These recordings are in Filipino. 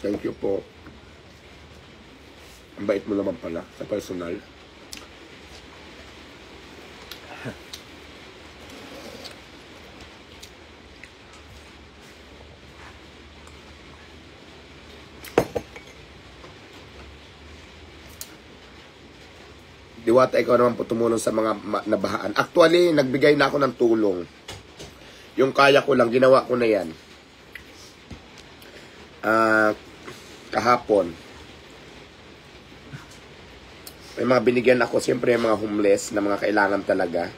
Thank you po. Ang bait mo naman pala sa personal. Diwata, ikaw naman po tumulong sa mga nabahaan. Actually, nagbigay na ako ng tulong. Yung kaya ko lang, ginawa ko na yan. Kahapon. May mga binigyan ako, siyempre mga homeless na mga kailangan talaga.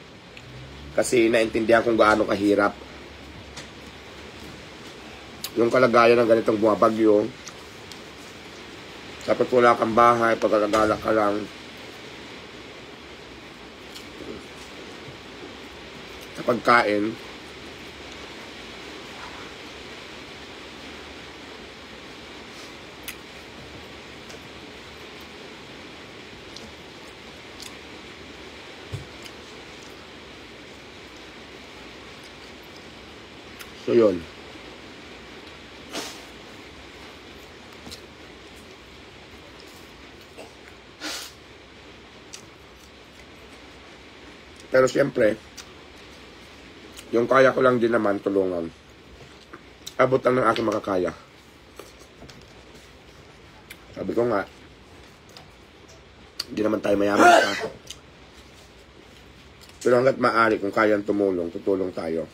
Kasi naintindihan kung gaano kahirap yung kalagayan ng ganitong bumabagyo. Dapat wala kang bahay, pagkakagala ka lang. Sa pagkain, so yun. Pero siyempre, yung kaya ko lang din naman tulungan. Abot lang ng aking makakaya. Sabi ko nga, hindi naman tayo mayaman pa. Pero hanggat maaari, kung kayang tumulong, tutulong tayo.